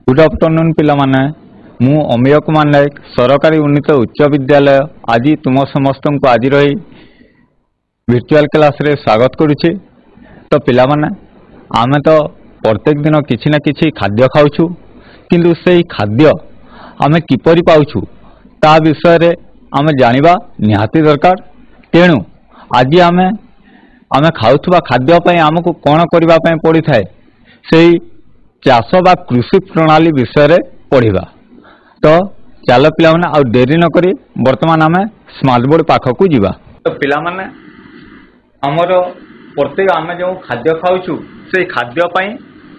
Good afternoon पिला माने मु अमीय कुमार नायक सरकारी उन्नीत उच्च विद्यालय आज तुम समस्त को आज रही virtual क्लास रे स्वागत करुचे। तो पिला माने आमे तो प्रत्येक दिन किछि ना किछि खाद्य खाउछु, किंतु सेही खाद्य आमे किपरि पाउछु ता विषय रे आमे जानिबा निहाती दरकार। तेणु आज आमे खाउथुबा खाद्य पय हमकु कोन करिबा पय पड़ी थाए सेही चाष बा कृषि प्रणाली विषय रे पढ़िबा। तो चलो पिला माने आ देरी न करी वर्तमान आमे स्मार्ट बोर्ड पाखकू जीवा। तो पिला माने हमर प्रत्येक आमे जो खाद्य खाउछु से खाद्य पय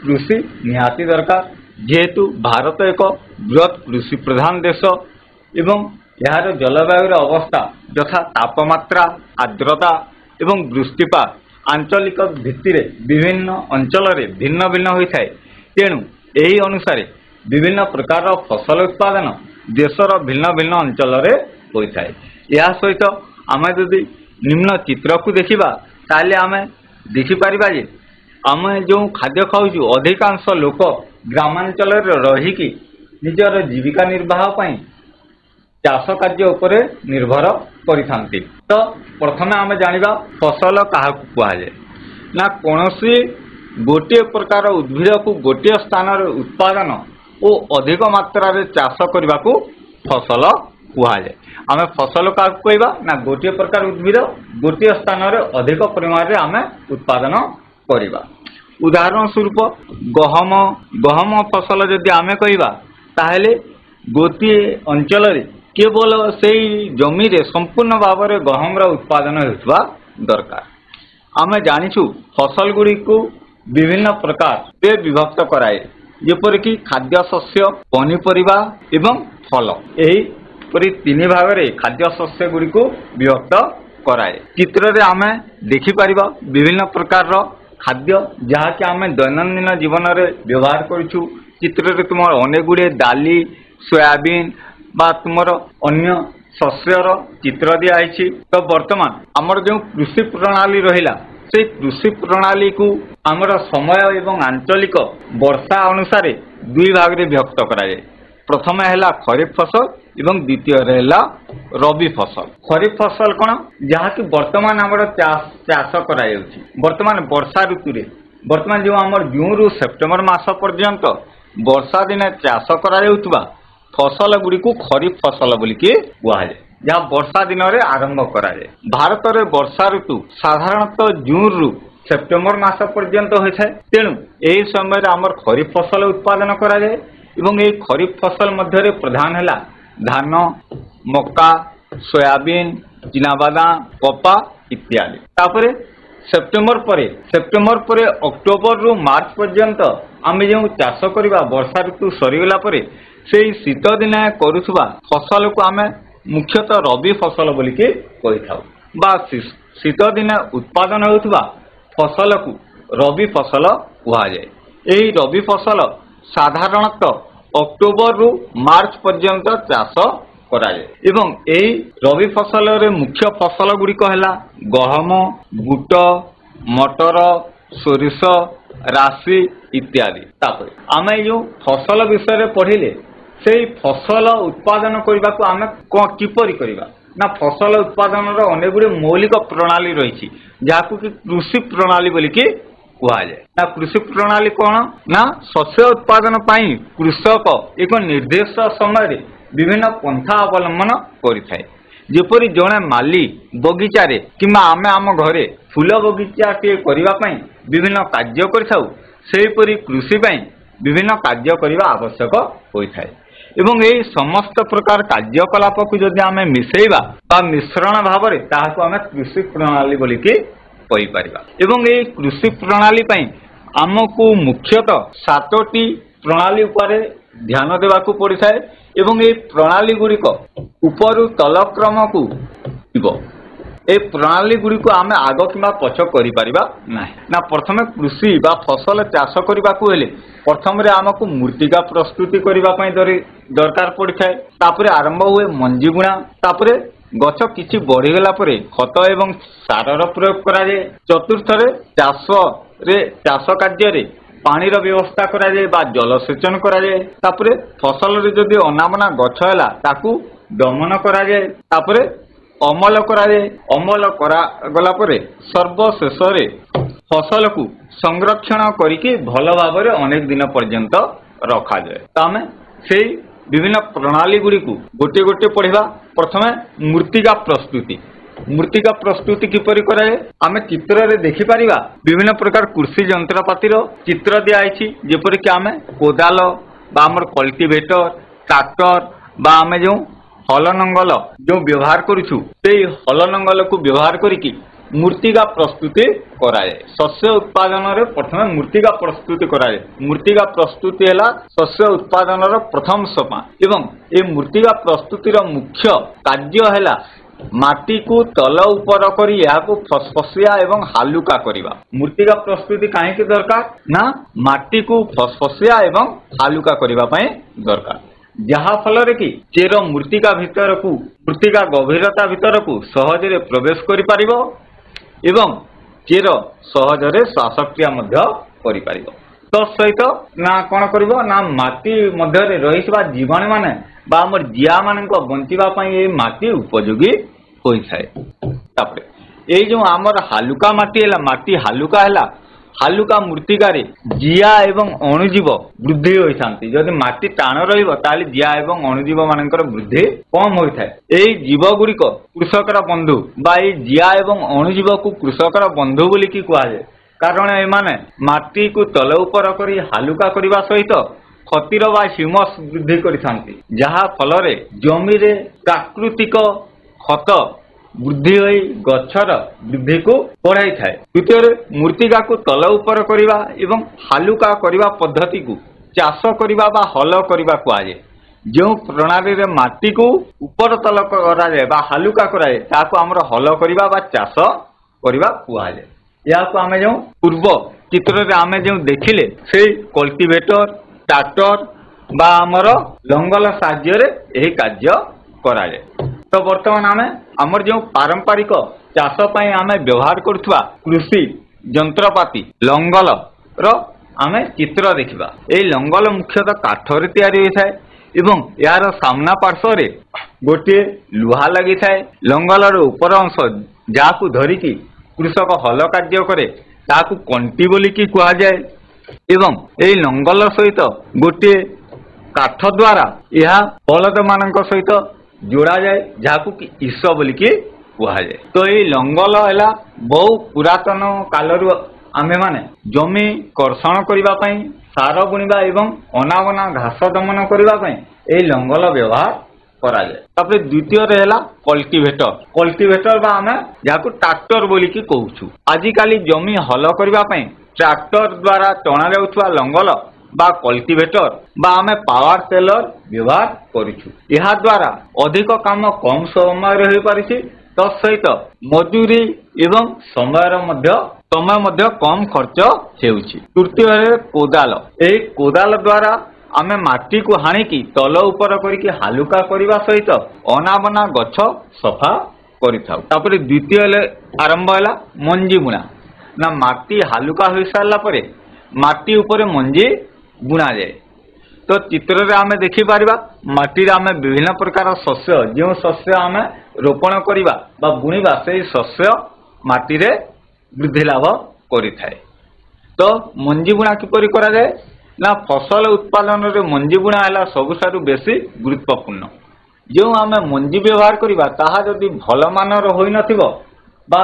कृषि निहाती दरकार, जेहेतु भारत एक बृहत कृषि प्रधान देश एवं यार जलवायु अवस्था यथा तापमात्रा, आर्द्रता एवं वृष्टिपात आंचलिक भित्तिरे विभिन्न अंचल रे भिन्न भिन्न होई थाए। तेणु यही अनुसार विभिन्न प्रकार फसल उत्पादन देशर भिन्न भिन्न अंचल रे होता है। यह सहित आम यदि निम्न चित्र को देखा ताले आम देखिपर जे आम जो खाद्य खाऊ अधिकांश लोक ग्रामांचल रहीकि निजर जीविका निर्वाह पई चाष कार्य उपरे निर्भर करिथांती। तो प्रथमे आम जानिबा फसल काहाकू कुहाजे ना कोनोसी गोटे प्रकार उद्भिद को गोटे स्थान उत्पादन और अधिक मात्रा रे चाष करने को फसल कहुए। आम फसल क्या कहवा ना गोटे प्रकार उद्भिद गोटे स्थान रे अधिक परिमाण रे आम उत्पादन करवा। उदाहरण स्वरूप गहम फसल जदि आम कहवा ताहले गोटे अंचल रे केवल से जमी रे संपूर्ण भाव में गहम उत्पादन होता दरकार। आम जानिछु फसल गुड़ी को विभिन्न प्रकार से विभक्त कराए, जेपरिक खाद्य शस्य, पनीपरिबा एवं फल। यही परि तीन भाग रे खाद्य शस्य गुड़ी को विभक्त कराए। चित्र रे आमे देखि परिबा विभिन्न प्रकार रो खाद्य जहा कि आमे दैनंदिन जीवन रे व्यवहार करूछु। चित्र रे तुमर अनेक गुड़े दाली, सोयाबीन बा तुमर अन्य शस्यर चित्र दिया आइछि। तो वर्तमान आमर जो कृषि प्रणाली रहिला से कृषि प्रणाली को आमर समय एवं आंचलिक वर्षा अनुसार दुई भाग रे विभक्त कराए। प्रथम है खरीफ फसल एवं द्वितीय है रबी फसल। खरीफ फसल कौन जहाँ कि वर्तमान आमर चाष कराई वर्तमान वर्षा ऋतु रे वर्तमान जो आमर जून रु सेप्टेम्बर मास पर्यंत वर्षा दिन चाष कराउथुबा फसल गुड़ी को खरीफ फसल बोलिकी कहुए, जहाँ वर्षा दिन में आरंभ कराए। भारत में वर्षा ऋतु साधारणतः जून रु सेप्टेम्बर मास पर्यंत होता है। तेणु यही समय आमर खरीफ फसल उत्पादन कराए एवं यही खरीफ फसल मध्य प्रधान है धान, मक्का, सोयाबीन, चिनाबादाम, कपा इत्यादि। तापर सेप्टेम्बर पर अक्टोबर रु मार्च पर्यंत आम जो चाष करवा वर्षा ऋतु सरीगला से शीत दिन करुवा फसल को आम मुख्यतः रबी फसल बोलिकी कही था बा शीत दिन उत्पादन होता फसल को रबी फसल कहुए। यही रबी फसल साधारणतः अक्टोबर रु मार्च पर्यंत चाष कराए एवं यही रबी फसल रे मुख्य फसल गुड़िक है गहम, बुट, मटर, सोरिष, राशि इत्यादि। तापर आम जो फसल विषय पढ़िले से फसल उत्पादन करने को आम किपरि करवा ना फसल उत्पादन अनेक गुड़े मौलिक प्रणाली रही जहाँ कि कृषि प्रणाली बोलिकी कहुए। ना कृषि प्रणाली कौन ना शस्य उत्पादन पाई कृषक एक निर्देश समय विभिन्न पंथा अवलंबन करिथाए। जेपरि जड़े माली बगीचारे किंबा आमे आम घरे फूल बगीचा टे करबा पई विभिन्न कार्य करिथाउ, सेहीपरि कृषि पई विभिन्न कार्य करबा आवश्यक होइथाए। एवं यही समस्त प्रकार कार्यकलाप को जदि आम मिसेइबा बा मिश्रण भाव में ताहाको आम कृषि प्रणाली बोलिकी कहि परिबा। एवं यही कृषि प्रणाली पई आमको मुख्यतः 7टी प्रणाली उपर ध्यान देवाकू पड़ी थाए एवं ये प्रणाली गुड़िक उपरु तल क्रम को ए प्रणाली गुड़ी को आम आग कि पछ कर ना। प्रथम कृषि बा फसल चाष करने को हेले प्रथम आमको मृत्तिका प्रस्तुति करने दरकार पड़ी थाए। तापर आरंभ हुए मंजी बुणा, तापर गछ किछि बढ़ीगला परे खत एवं सारर प्रयोग कराए। चतुर्थ चाष कार्य ପାଣିର ବ୍ୟବସ୍ଥା କରାଯାଏ ବା ଜଳସେଚନ କରାଯାଏ। ତାପରେ ଫସଲରେ ଯଦି ଅନାବନା ଗଛ ହେଲା ତାକୁ ଦମନ କରାଯାଏ। ତାପରେ ଅମଳ କରାଯାଏ। ଅମଳ କରାଗଲା ପରେ ସର୍ବଶେଷରେ ଫସଲକୁ ସଂରକ୍ଷଣ କରିକି ଭଲ ଭାବରେ ଅନେକ ଦିନ ପର୍ଯ୍ୟନ୍ତ ରଖାଯାଏ। ତ ଆମେ ସେଇ ବିଭିନ୍ନ ପ୍ରଣାଳୀ ଗୁଡ଼ିକୁ ଗୋଟିଏ ଗୋଟିଏ ପଢ଼ିବା। ପ୍ରଥମେ ମୃତ୍ତିକା ପ୍ରସ୍ତୁତି। ମୃତ୍ତିକା ପ୍ରସ୍ତୁତି କିପରି କରାଯାଏ ଆମେ ଚିତ୍ରରେ ଦେଖିପାରିବା। ବିଭିନ୍ନ ପ୍ରକାର କୃଷି ଯନ୍ତ୍ରପାତିର ଚିତ୍ର ଦିଆଯାଇଛି, ଯେପରିକି ଆମେ କୋଦାଳ ବା ଆମର କଲ୍ଟିଭେଟର, ଟ୍ରାକ୍ଟର ବା ଆମେ ଯେଉଁ ହଳ ନଙ୍ଗଲ ଯେଉଁ ବ୍ୟବହାର କରୁଛୁ ସେଇ ହଳ ନଙ୍ଗଲକୁ ବ୍ୟବହାର କରିକି ମୃତ୍ତିକା ପ୍ରସ୍ତୁତି କରାଯାଏ। ଶସ୍ୟ ଉତ୍ପାଦନରେ ପ୍ରଥମେ ମୃତ୍ତିକା ପ୍ରସ୍ତୁତି କରାଯାଏ। ମୃତ୍ତିକା ପ୍ରସ୍ତୁତି ହେଲା ଶସ୍ୟ ଉତ୍ପାଦନର ପ୍ରଥମ ସୋପାନ ଏବଂ ଏ ମୃତ୍ତିକା ପ୍ରସ୍ତୁତିର ମୁଖ୍ୟ କାର୍ଯ୍ୟ ହେଲା ମାଟିକୁ ତଳ ଉପର କରି ଏହାକୁ ଫସଫସିଆ ଏବଂ ହାଲୁକା କରିବା। ମୃତ୍ତିକା ପ୍ରସ୍ତୁତି କାହିଁକି ଦରକାର ନା ମାଟିକୁ ଫସଫସିଆ ଏବଂ ହାଲୁକା କରିବା ପାଇଁ ଦରକାର, ଯାହା ଫଳରେ କି ଚେର ମୃତ୍ତିକା ଗଭୀରତା ଭିତରକୁ ସହଜରେ ପ୍ରବେଶ କରିପାରିବ ଏବଂ ଚେର ସହଜରେ ଶ୍ୱାସକ୍ରିୟା ମଧ୍ୟ କରିପାରିବ। ତତ୍ସହିତ ନା କ'ଣ କରିବ ନା ମାଟି ମଧ୍ୟରେ ରହିଥିବା ଜୀବାଣୁ ମାନେ ବା ଆମର ଜିଆ ମାନଙ୍କ ବଞ୍ଚିବା ପାଇଁ ଏହି ମାଟି ଉପଯୋଗୀ ହୋଇଥାଏ। ତାପରେ ଏଇ ଯେଉଁ ଆମର ହାଲୁକା ମାଟି ହେଲା, ମାଟି ହାଲୁକା ହେଲା, ହାଲୁକା ମୃତ୍ତିକାରେ ଜିଆ ଏବଂ ଅଣୁଜୀବ ବୃଦ୍ଧି ହୋଇଥାନ୍ତି। ଯଦି ମାଟି ଟାଣ ରହିବ ତାହେଲେ ଜିଆ ଏବଂ ଅଣୁଜୀବ ମାନଙ୍କର ବୃଦ୍ଧି କମ ହୋଇଥାଏ। ଏହି ଜୀବ ଗୁଡ଼ିକ କୃଷକର ବନ୍ଧୁ ବା ଏହି ଜିଆ ଏବଂ ଅଣୁଜୀବକୁ କୃଷକର ବନ୍ଧୁ ବୋଲିକି କୁହାଯାଏ, କାରଣ ଏମାନେ ମାଟିକୁ ତଳ ଉପର କରି ହାଲୁକା କରିବା ସହିତ କ୍ଷତିର ବା ହ୍ୟୁମସ୍ ବୃଦ୍ଧି କରିଥାନ୍ତି, ଯାହା ଫଳରେ ଜମିରେ ପ୍ରାକୃତିକ ଖତ ବୃଦ୍ଧି ହୋଇ ଗଛର ବୃଦ୍ଧିକୁ ବଢ଼ାଇଥାଏ। ଦ୍ୱିତୀୟରେ ମୃତ୍ତିକାକୁ ତଳ ଉପର କରିବା ଏବଂ ହାଲୁକା କରିବା ପଦ୍ଧତିକୁ ଚାଷ କରିବା ବା ହଳ କରିବା କୁହାଯାଏ। ଯେଉଁ ପ୍ରଣାଳୀରେ ମାଟିକୁ ଉପର ତଳ କରାଯାଏ ବା ହାଲୁକା କରାଯାଏ ତାହାକୁ ଆମର ହଳ କରିବା ବା ଚାଷ କରିବା କୁହାଯାଏ। ଏହାକୁ ଆମେ ଯେଉଁ ପୂର୍ବ ଚିତ୍ରରେ ଆମେ ଯେଉଁ ଦେଖିଲେ ସେଇ କଲ୍ଟିଭେଟର, ଟ୍ରାକ୍ଟର ବା ଆମର ଲଙ୍ଗଳ ସାହାଯ୍ୟରେ ଏହି କାର୍ଯ୍ୟ କରାଯାଏ। ତ ବର୍ତ୍ତମାନ ଆମେ ଆମର ଯେଉଁ ପାରମ୍ପରିକ ଚାଷ ପାଇଁ ଆମେ ବ୍ୟବହାର କରୁଥିବା କୃଷି ଯନ୍ତ୍ରପାତି ଲଙ୍ଗଲର ଆମେ ଚିତ୍ର ଦେଖିବା। ଏହି ଲଙ୍ଗଲ ମୁଖ୍ୟତଃ କାଠରେ ତିଆରି ହୋଇଥାଏ ଏବଂ ଏହାର ସାମ୍ନା ପାର୍ଶ୍ୱରେ ଗୋଟିଏ ଲୁହା ଲାଗିଥାଏ। ଲଙ୍ଗଲର ଉପର ଅଂଶ ଯାହାକୁ ଧରିକି କୃଷକ ହଳ କାର୍ଯ୍ୟ କରେ ତାହାକୁ କଣ୍ଟି ବୋଲିକି କୁହାଯାଏ ଏବଂ ଏହି ଲଙ୍ଗଲ ସହିତ ଗୋଟିଏ କାଠ ଦ୍ୱାରା ଏହା ବଳଦ ମାନଙ୍କ ସହିତ ଯୋଡ଼ାଯାଏ, ଯାହାକୁ କି ଇସ ବୋଲିକି କୁହାଯାଏ। ତ ଏହି ଲଙ୍ଗଲ ହେଲା ବହୁ ପୁରାତନ କାଳରୁ ଆମେମାନେ ଜମି କର୍ଷଣ କରିବା ପାଇଁ, ସାର ବୁଣିବା ଏବଂ ଅନାବନା ଘାସ ଦମନ କରିବା ପାଇଁ ଏହି ଲଙ୍ଗଲ ବ୍ୟବହାର କରାଯାଏ। ତାପରେ ଦ୍ୱିତୀୟରେ ହେଲା କଲ୍ଟିଭେଟର। କଲ୍ଟିଭେଟର ବା ଆମେ ଯାହାକୁ ଟ୍ରାକ୍ଟର ବୋଲିକି କହୁଛୁ। ଆଜିକାଲି ଜମି ହଳ କରିବା ପାଇଁ ଟ୍ରାକ୍ଟର ଦ୍ୱାରା ଟଣା ଯାଉଥିବା ଲଙ୍ଗଲ ବା କଲ୍ଟିଭେଟର ବା ଆମେ ପାୱାର ଟେଲର ବ୍ୟବହାର କରିଛୁ। ଏହା ଦ୍ୱାରା ଅଧିକ କାମ କମ ସମୟରେ ହୋଇପାରିଛି, ତତ୍ସହିତ ମଜୁରୀ ଏବଂ ସମୟ ମଧ୍ୟ କମ ଖର୍ଚ୍ଚ ହେଉଛି। ତୃତୀୟରେ କୋଦାଳ। ଏହି କୋଦାଳ ଦ୍ୱାରା ଆମେ ମାଟିକୁ ହାଣିକି ତଳ ଉପର କରିକି ହାଲୁକା କରିବା ସହିତ ଅନାବନା ଗଛ ସଫା କରିଥାଉ। ତାପରେ ଦ୍ୱିତୀୟ ଆରମ୍ଭ ହେଲା ମଞ୍ଜି ବୁଣା। ନା ମାଟି ହାଲୁକା ହୋଇସାରିଲା ପରେ ମାଟି ଉପରେ ମଞ୍ଜି ବୁଣାଯାଏ। ତ ଚିତ୍ରରେ ଆମେ ଦେଖିପାରିବା ମାଟିରେ ଆମେ ବିଭିନ୍ନ ପ୍ରକାର ଶସ୍ୟ, ଯେଉଁ ଶସ୍ୟ ଆମେ ରୋପଣ କରିବା ବା ବୁଣିବା ସେହି ଶସ୍ୟ ମାଟିରେ ବୃଦ୍ଧି ଲାଭ କରିଥାଏ। ତ ମଞ୍ଜି ବୁଣା କିପରି କରାଯାଏ ନା ଫସଲ ଉତ୍ପାଦନରେ ମଞ୍ଜି ବୁଣା ହେଲା ସବୁଠାରୁ ବେଶୀ ଗୁରୁତ୍ୱପୂର୍ଣ୍ଣ। ଯେଉଁ ଆମେ ମଞ୍ଜି ବ୍ୟବହାର କରିବା ତାହା ଯଦି ଭଲ ମାନର ହୋଇନଥିବ ବା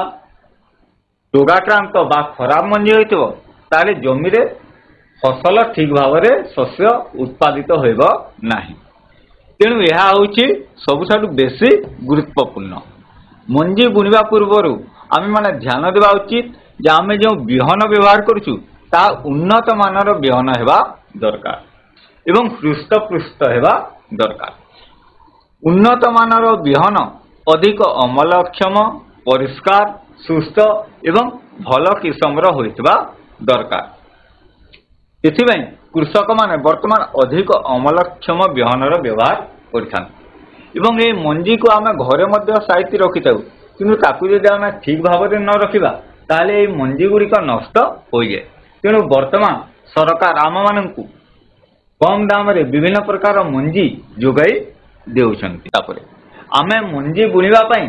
ରୋଗାକ୍ରାନ୍ତ ବା ଖରାପ ମଞ୍ଜି ହୋଇଥିବ ତାହେଲେ ଜମିରେ ଫସଲ ଠିକ ଭାବରେ ଶସ୍ୟ ଉତ୍ପାଦିତ ହେବ ନାହିଁ। ତେଣୁ ଏହା ହେଉଛି ସବୁଠାରୁ ବେଶୀ ଗୁରୁତ୍ୱପୂର୍ଣ୍ଣ। ମଞ୍ଜି ବୁଣିବା ପୂର୍ବରୁ ଆମେମାନେ ଧ୍ୟାନ ଦେବା ଉଚିତ ଯେ ଆମେ ଯେଉଁ ବିହନ ବ୍ୟବହାର କରୁଛୁ ତାହା ଉନ୍ନତ ମାନର ବିହନ ହେବା ଦରକାର ଏବଂ ହୃଷ୍ଟପୃଷ୍ଟ ହେବା ଦରକାର। ଉନ୍ନତ ମାନର ବିହନ ଅଧିକ ଅମଳକ୍ଷମ, ପରିଷ୍କାର, ସୁସ୍ଥ ଏବଂ ଭଲ କିସମର ହୋଇଥିବା ଦରକାର। ଏଥିପାଇଁ କୃଷକମାନେ ବର୍ତ୍ତମାନ ଅଧିକ ଅମଳକ୍ଷମ ବିହନର ବ୍ୟବହାର କରିଥାନ୍ତି ଏବଂ ଏହି ମଞ୍ଜିକୁ ଆମେ ଘରେ ମଧ୍ୟ ସାଇତି ରଖିଥାଉ, କିନ୍ତୁ ତାକୁ ଯଦି ଆମେ ଠିକ ଭାବରେ ନ ରଖିବା ତାହେଲେ ଏହି ମଞ୍ଜି ଗୁଡ଼ିକ ନଷ୍ଟ ହୋଇଯାଏ। ତେଣୁ ବର୍ତ୍ତମାନ सरकार आम मानू कम दाम रे विभिन्न प्रकार मंजी जोगाई देउछन्ति। आमे मंजी बुणिबा पई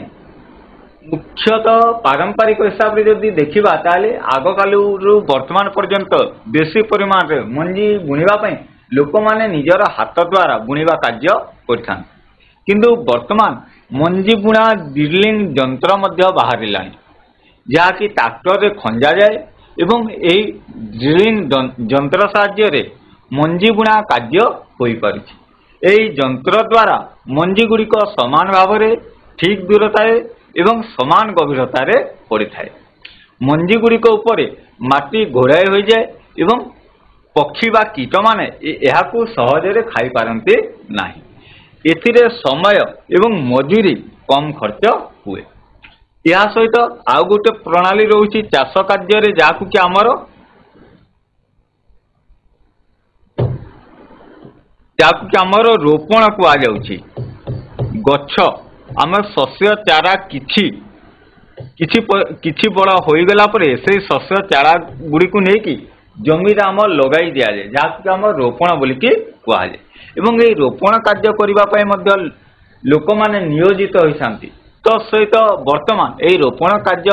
मुख्यतः पारंपरिक हिसाब से जदि देखिबा ताले आग कालू वर्तमान पर्यंत बेसी परिमाण रे मंजी बुणिबा पई लोक माने निजर हाथ द्वारा बुणिबा कार्य करथान। किंतु वर्तमान मंजी बुणा ड्रिलिंग यंत्र मध्य बाहरिलानी जहाँकि ट्रैक्टर रे खंजा जाए एवं एही ड्रिलिंग यंत्र साहाय्य रे मंजी बुणा कार्य होई पारिछि। एही यंत्र द्वारा मंजी गुड़िक समान भाव रे ठीक दूरतारे एवं समान गभीरता रे पड़ी थाए। मंजी गुड़िक उपरे माटी घोड़ाई हो जाए एवं पक्षी बा कीट माने एहाकू सहजरे खाई पारंती नाही। एथिरे समय एवं मजूरी कम खर्च हुए। या सहित आउ गोटे प्रणाली रहुछि चाष कार्य रे जाकू कि आमर रोपण कुआ जाउछि। गछ आम शस्य चारा किछि बड़ होईगला परे से शस्य चारा गुड़ी को नेकी जमी आम लगाई दिया जाए जहाँकि आम रोपण बोलिकी कहुए। एवं ये रोपण कार्य करने लोक माने नियोजित होइछांती। तो सहित वर्तमान यही रोपण कार्य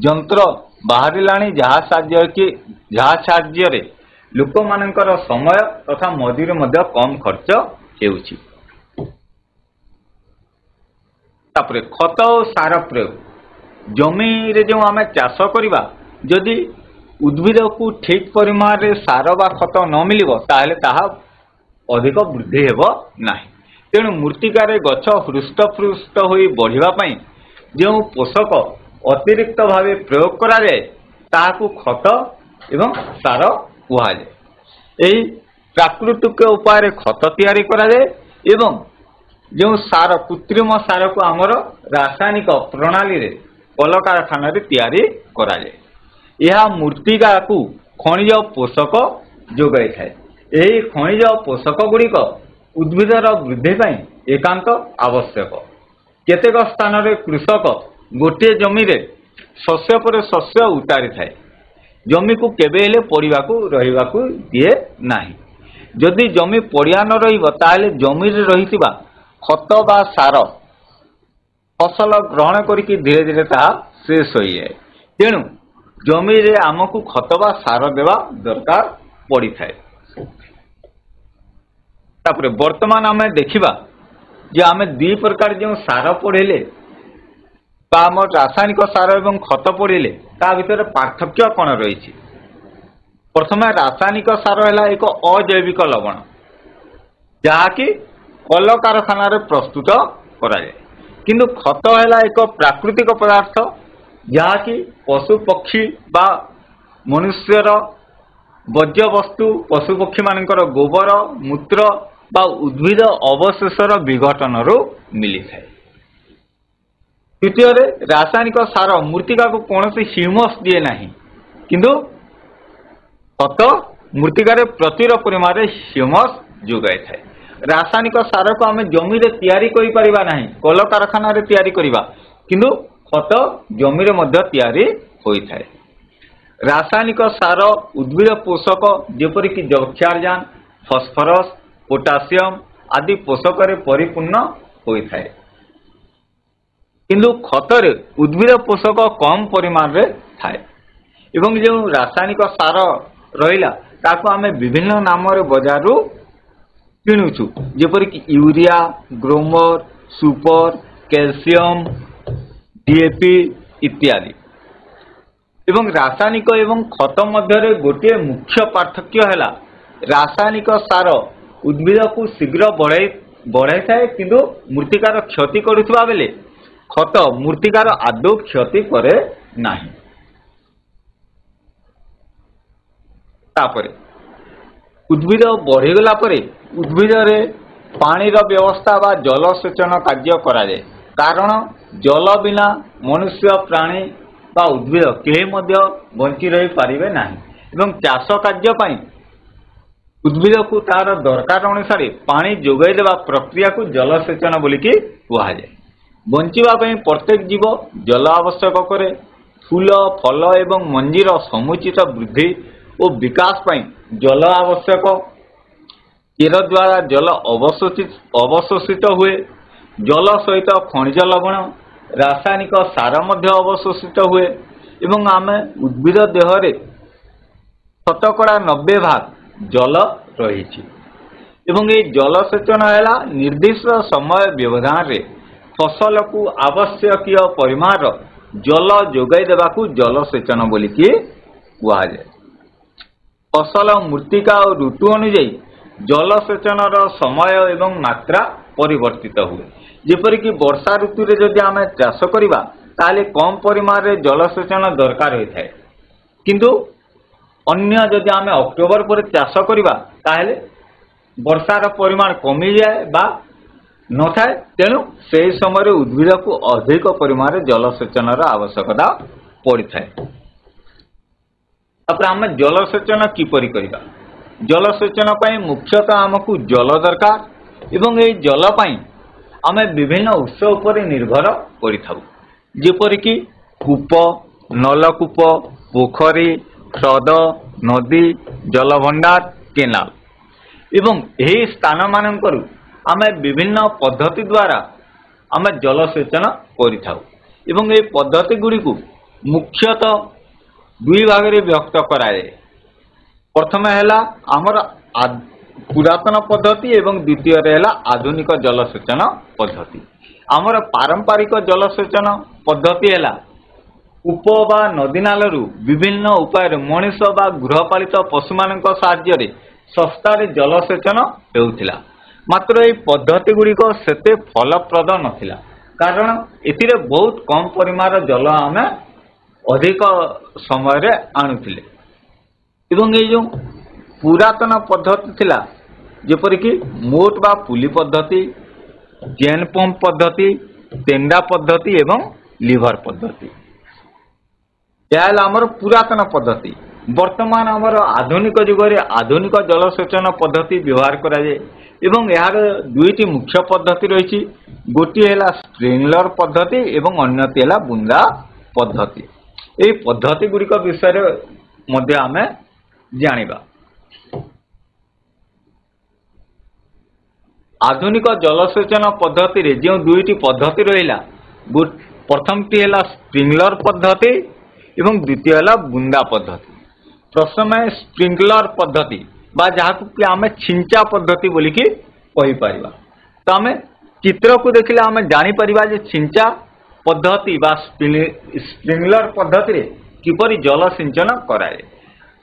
यंत्र बाहरिलानी जहाँ साहाय्य लोक मानकर समय तथा मजूरी मध्य कम खर्च हेउछि। तापरे खत और सार प्रयोग जमी रे जो आमे चाष करिबा जदि उद्भिद को ठीक परिमाण रे सार बा खत न मिलिबो ताहेले ताहा अधिक वृद्धि हेबो नाही। तेणु मूर्तिकार गछ हृष्टपृष्ट होई बढ़िबा पई जो पोषक अतिरिक्त भावे प्रयोग करा जाए ताहाकू खत एवं सार कुहाଯାଏ। एही प्राकृतिक उपाय खत तैयारी करा जाए एवं जो सार कृत्रिम सार को आमर रासायनिक प्रणाली रे कल कारखाना रे तैयारी करा जाए। यह मूर्तिका को खनिज पोषक जोगाई थाए। यही खनिज पोषक गुड़िक उद्भिदर वृद्धि पाई एकांत आवश्यक। केतेक स्थान रे कृषक गोटे जमी रे शस्य पर शस्य उतारी थाए। जमी को केबे हेले पड़िबा को रहिबा को दिए नाही। जदि जमी पड़िया न रहिबो ताले जमी रे रहितिबा खत बा सार फसल ग्रहण करिकि धीरे धीरे ताहा शेष होई जाए। तेणु जमी रे आमको खत बा सार देवा दरकार पड़ी थाए। तापरे वर्तमान आमे देखिबा जे आमे दी प्रकार जो सार पढ़ेले आम रासायनिक सार एवं खत पढ़िले ता भितर पार्थक्य कौन रही। प्रथम रासायनिक सार है एक अजैविक लवण जहाँकि कल कारखाना रे प्रस्तुत करा जाए। किंतु खत है एक प्राकृतिक पदार्थ जहाँकि पशु पक्षी बा मनुष्यर वर्ज्य वस्तु पशु पक्षी मानकर गोबर मूत्र बा उद्भिद अवशेषर विघटन मिली थाए। तृतीय रासायनिक सार मूर्तिका को कौन ह्यूमस दिए नहीं किंतु खत मूर्तिकार प्रचुर परिमाण ह्यूमस जोगाई थाए। रासायनिक सार को आम जमी रे तैयारी करि परिबा नहीं कल कारखाना रे तैयारी करिबा किंतु खत जमी रे मध्य तैयारी होई थाए। रासायनिक सार उद्भिद पोषक जेपरिक जक्षारजान फॉस्फरस पोटासियम आदि पोषक रे परिपूर्ण होई थाए। किंतु खतरे उद्भिद पोषक कम परिमाण रे थाए। एवं जो रासायनिक सार रहिला ताको आमे विभिन्न नाम रे बाजार रु किणुछु जेपरिक urea Gromor super calcium DAP इत्यादि। एवं रासायनिक एवं खत मध्य गोटे मुख्य पार्थक्य है रासायनिक सार उद्भिद को शीघ्र बढ़ाई थाए किंतु मूर्तिकार क्षति करुवा बेले खत मूर्तिकार आदौ क्षति करे नाही। तापरे उद्भिद बढ़ीगला परे उद्भिद रे पानी रो व्यवस्था बा जलसेचन कार्य करा जाए। कारण जल बिना मनुष्य प्राणी बा उद्भिद केही मध्य बंची रही पारिबे नाही। एवं चाष कार्य पई उद्भिद को तार दरकार अनुसार पानी जोगाई देवा प्रक्रिया को जलसेचन बोलिकी कहा जाए। बंचिबा पई प्रत्येक जीव जल आवश्यक करे। फूल फल एवं मंजीर समुचित वृद्धि ଓ ବିକାଶ ପାଇଁ ଜଳ ଆବଶ୍ୟକ। ଚେର ଦ୍ୱାରା ଜଳ ଅବଶୋଷିତ ହୁଏ। ଜଳ ସହିତ ଖଣିଜ ଲବଣ, ରାସାୟନିକ ସାର ମଧ୍ୟ ଅବଶୋଷିତ ହୁଏ ଏବଂ ଆମେ ଉଦ୍ଭିଦ ଦେହରେ ଶତକଡ଼ା 90% ଜଳ ରହିଛି। ଏବଂ ଏହି ଜଳସେଚନ ହେଲା ନିର୍ଦ୍ଦିଷ୍ଟ ସମୟ ବ୍ୟବଧାନରେ ଫସଲକୁ ଆବଶ୍ୟକୀୟ ପରିମାଣର ଜଳ ଯୋଗାଇ ଦେବାକୁ ଜଳସେଚନ ବୋଲିକି କୁହାଯାଏ। ଫସଲ ମୃତ୍ତିକା ଓ ଋତୁ ଅନୁଯାୟୀ ଜଳସେଚନର ସମୟ ଏବଂ ମାତ୍ରା ପରିବର୍ତ୍ତିତ ହୁଏ। ଯେପରିକି ବର୍ଷା ଋତୁରେ ଯଦି ଆମେ ଚାଷ କରିବା ତାହେଲେ କମ ପରିମାଣରେ ଜଳସେଚନ ଦରକାର ହୋଇଥାଏ, କିନ୍ତୁ ଅନ୍ୟ ଯଦି ଆମେ ଅକ୍ଟୋବର ପରେ ଚାଷ କରିବା ତାହେଲେ ବର୍ଷାର ପରିମାଣ କମିଯାଏ ବା ନଥାଏ। ତେଣୁ ସେହି ସମୟରେ ଉଦ୍ଭିଦକୁ ଅଧିକ ପରିମାଣରେ ଜଳସେଚନର ଆବଶ୍ୟକତା ପଡ଼ିଥାଏ। ତାପରେ ଆମେ ଜଳସେଚନ କିପରି କରିବା? ଜଳସେଚନ ପାଇଁ ମୁଖ୍ୟତଃ ଆମକୁ ଜଳ ଦରକାର ଏବଂ ଏହି ଜଳ ପାଇଁ ଆମେ ବିଭିନ୍ନ ଉତ୍ସ ଉପରେ ନିର୍ଭର କରିଥାଉ, ଯେପରିକି କୂପ, ନଳକୂପ, ପୋଖରୀ, ହ୍ରଦ, ନଦୀ, ଜଳଭଣ୍ଡାର, କେନାଲ। ଏବଂ ଏହି ସ୍ଥାନମାନଙ୍କରୁ ଆମେ ବିଭିନ୍ନ ପଦ୍ଧତି ଦ୍ୱାରା ଆମେ ଜଳସେଚନ କରିଥାଉ ଏବଂ ଏହି ପଦ୍ଧତି ଗୁଡ଼ିକୁ ମୁଖ୍ୟତଃ ଦୁଇ ଭାଗରେ ବିଭକ୍ତ କରାଯାଏ। ପ୍ରଥମେ ହେଲା ଆମର ପୁରାତନ ପଦ୍ଧତି ଏବଂ ଦ୍ୱିତୀୟରେ ହେଲା ଆଧୁନିକ ଜଳସେଚନ ପଦ୍ଧତି। ଆମର ପାରମ୍ପରିକ ଜଳସେଚନ ପଦ୍ଧତି ହେଲା କୂପ ବା ନଦୀ ନାଳରୁ ବିଭିନ୍ନ ଉପାୟରେ ମଣିଷ ବା ଗୃହପାଳିତ ପଶୁମାନଙ୍କ ସାହାଯ୍ୟରେ ଶସ୍ତାରେ ଜଳସେଚନ ହେଉଥିଲା। ମାତ୍ର ଏହି ପଦ୍ଧତି ଗୁଡ଼ିକ ସେତେ ଫଳପ୍ରଦ ନଥିଲା, କାରଣ ଏଥିରେ ବହୁତ କମ ପରିମାଣର ଜଳ ଆମେ ଅଧିକ ସମୟରେ ଆଣୁଥିଲେ। ଏବଂ এই ଯେଉଁ ପୁରାତନ ପଦ୍ଧତି ଥିଲା, ଯେପରିକି ମୋଟ ବା ପୁଲି ପଦ୍ଧତି, ଚେନ୍ ପମ୍ପ ପଦ୍ଧତି, ତେଣ୍ଡା ପଦ୍ଧତି ଏବଂ ଲିଭର ପଦ୍ଧତି, ଏହା ହେଲା ଆମର ପୁରାତନ ପଦ୍ଧତି। ବର୍ତ୍ତମାନ ଆମର ଆଧୁନିକ ଯୁଗରେ ଆଧୁନିକ ଜଳସେଚନ ପଦ୍ଧତି ବ୍ୟବହାର କରାଯାଏ ଏବଂ ଏହାର ଦୁଇଟି ମୁଖ୍ୟ ପଦ୍ଧତି ରହିଛି। ଗୋଟିଏ ହେଲା ସ୍ପ୍ରିଙ୍ଗଲର ପଦ୍ଧତି ଏବଂ ଅନ୍ୟଟି ହେଲା ବୁନ୍ଦା ପଦ୍ଧତି। ଏହି ପଦ୍ଧତି ଗୁଡ଼ିକ ବିଷୟରେ ମଧ୍ୟ ଆମେ ଜାଣିବା। ଆଧୁନିକ ଜଳସେଚନ ପଦ୍ଧତିରେ ଯେଉଁ ଦୁଇଟି ପଦ୍ଧତି ରହିଲା, ପ୍ରଥମଟି ହେଲା ସ୍ପ୍ରିଙ୍ଗଲର ପଦ୍ଧତି ଏବଂ ଦ୍ୱିତୀୟ ହେଲା ବୁନ୍ଦା ପଦ୍ଧତି। ପ୍ରଥମେ ସ୍ପ୍ରିଙ୍ଗଲର ପଦ୍ଧତି ବା ଯାହାକୁ କି ଆମେ ଛିଞ୍ଚା ପଦ୍ଧତି ବୋଲିକି କହିପାରିବା। ତ ଆମେ ଚିତ୍ରକୁ ଦେଖିଲେ ଆମେ ଜାଣିପାରିବା ଯେ ଛିଞ୍ଚା ପଦ୍ଧତି ବା ସ୍ପ୍ରିଙ୍ଗଲର ପଦ୍ଧତିରେ କିପରି ଜଳସିଞ୍ଚନ କରାଯାଏ।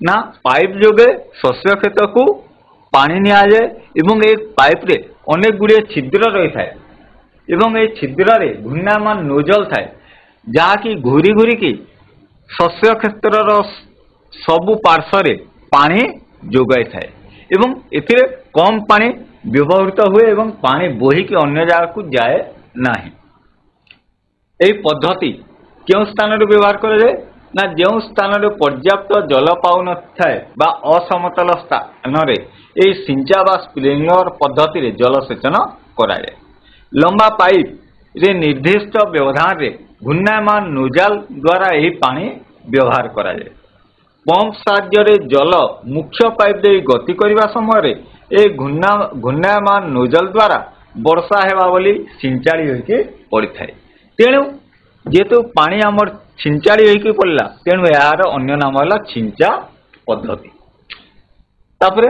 ନା ପାଇପ ଯୋଗେ ଶସ୍ୟ କ୍ଷେତକୁ ପାଣି ନିଆଯାଏ ଏବଂ ଏହି ପାଇପରେ ଅନେକ ଗୁଡ଼ିଏ ଛିଦ୍ର ରହିଥାଏ ଏବଂ ଏହି ଛିଦ୍ରରେ ଘୂର୍ଣ୍ଣାୟମାନ ନୋଜଲ ଥାଏ, ଯାହାକି ଘୁରି ଘୁରିକି ଶସ୍ୟ କ୍ଷେତ୍ରର ସବୁ ପାର୍ଶ୍ୱରେ ପାଣି ଯୋଗାଇଥାଏ ଏବଂ ଏଥିରେ କମ ପାଣି ବ୍ୟବହୃତ ହୁଏ ଏବଂ ପାଣି ବୋହିକି ଅନ୍ୟ ଜାଗାକୁ ଯାଏ ନାହିଁ। ଏହି ପଦ୍ଧତି କେଉଁ ସ୍ଥାନରେ ବ୍ୟବହାର କରାଯାଏ? ନା ଯେଉଁ ସ୍ଥାନରେ ପର୍ଯ୍ୟାପ୍ତ ଜଳ ପାଉନଥାଏ ବା ଅସମତଳ ସ୍ଥାନରେ ଏହି ସିଞ୍ଚା ବା ସ୍ପ୍ରିଙ୍ଗଲର ପଦ୍ଧତିରେ ଜଳସେଚନ କରାଯାଏ। ଲମ୍ବା ପାଇପରେ ନିର୍ଦ୍ଦିଷ୍ଟ ବ୍ୟବଧାନରେ ଘୂର୍ଣ୍ଣାୟମାନ ନୋଜାଲ ଦ୍ୱାରା ଏହି ପାଣି ବ୍ୟବହାର କରାଯାଏ। ପମ୍ପ ସାହାଯ୍ୟରେ ଜଳ ମୁଖ୍ୟ ପାଇପ ଦେଇ ଗତି କରିବା ସମୟରେ ଏହି ଘୂର୍ଣ୍ଣାୟମାନ ନୋଜଲ ଦ୍ୱାରା ବର୍ଷା ହେବା ବୋଲି ସିଞ୍ଚାଳି ହୋଇକି ପଡ଼ିଥାଏ। ତେଣୁ ଯେହେତୁ ପାଣି ଆମର ଛିଞ୍ଚାଳି ହୋଇକି ପଡ଼ିଲା, ତେଣୁ ଏହାର ଅନ୍ୟ ନାମ ହେଲା ଛିଞ୍ଚା ପଦ୍ଧତି। ତାପରେ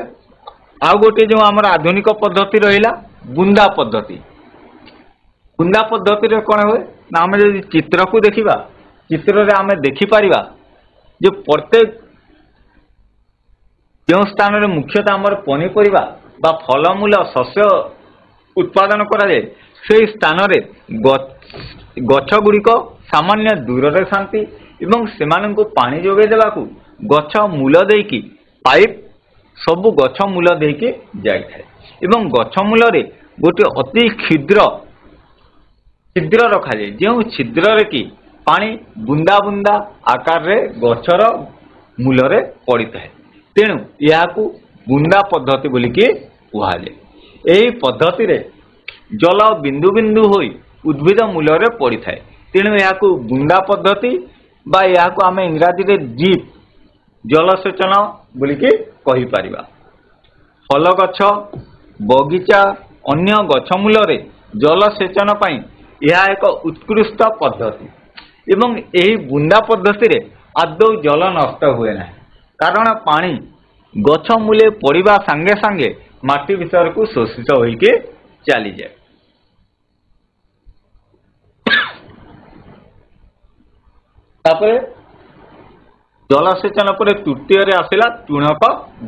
ଆଉ ଗୋଟିଏ ଯେଉଁ ଆମର ଆଧୁନିକ ପଦ୍ଧତି ରହିଲା ବୁନ୍ଦା ପଦ୍ଧତି। ବୁନ୍ଦା ପଦ୍ଧତିରେ କ'ଣ ହୁଏ ନା ଆମେ ଯଦି ଚିତ୍ରକୁ ଦେଖିବା, ଚିତ୍ରରେ ଆମେ ଦେଖିପାରିବା ଯେ ପ୍ରତ୍ୟେକ ଯେଉଁ ସ୍ଥାନରେ ମୁଖ୍ୟତଃ ଆମର ପନିପରିବା ବା ଫଳମୂଳ ଶସ୍ୟ ଉତ୍ପାଦନ କରାଯାଏ, ସେହି ସ୍ଥାନରେ ଗଛ ଗୁଡ଼ିକ ସାମାନ୍ୟ ଦୂରରେ ଥାନ୍ତି ଏବଂ ସେମାନଙ୍କୁ ପାଣି ଯୋଗାଇ ଦେବାକୁ ଗଛ ମୂଳ ଦେଇକି ପାଇପ ସବୁ ଗଛ ମୂଳ ଦେଇକି ଯାଇଥାଏ ଏବଂ ଗଛ ମୂଳରେ ଗୋଟିଏ ଅତି କ୍ଷୁଦ୍ର ଛିଦ୍ର ରଖାଯାଏ, ଯେଉଁ ଛିଦ୍ରରେ କି ପାଣି ବୁନ୍ଦା ବୁନ୍ଦା ଆକାରରେ ଗଛର ମୂଳରେ ପଡ଼ିଥାଏ। ତେଣୁ ଏହାକୁ ବୁନ୍ଦା ପଦ୍ଧତି ବୋଲିକି କୁହାଯାଏ। ଏହି ପଦ୍ଧତିରେ ଜଳ ବିନ୍ଦୁ ବିନ୍ଦୁ ହୋଇ ଉଦ୍ଭିଦ ମୂଳରେ ପଡ଼ିଥାଏ, ତେଣୁ ଏହାକୁ ବୁନ୍ଦା ପଦ୍ଧତି ବା ଏହାକୁ ଆମେ ଇଂରାଜୀରେ ଡ୍ରିପ୍ ଜଳସେଚନ ବୋଲିକି କହିପାରିବା। ଫଳ ଗଛ, ବଗିଚା, ଅନ୍ୟ ଗଛ ମୂଳରେ ଜଳସେଚନ ପାଇଁ ଏହା ଏକ ଉତ୍କୃଷ୍ଟ ପଦ୍ଧତି ଏବଂ ଏହି ବୁନ୍ଦା ପଦ୍ଧତିରେ ଆଦୌ ଜଳ ନଷ୍ଟ ହୁଏ ନାହିଁ, କାରଣ ପାଣି ଗଛ ମୂଳେ ପଡ଼ିବା ସାଙ୍ଗେ ସାଙ୍ଗେ ମାଟି ଭିତରକୁ ଶୋଷିତ ହୋଇକି ଚାଲିଯାଏ। ତାପରେ ଜଳସେଚନ ପରେ ତୃତୀୟରେ ଆସିଲା ଟୁଣକ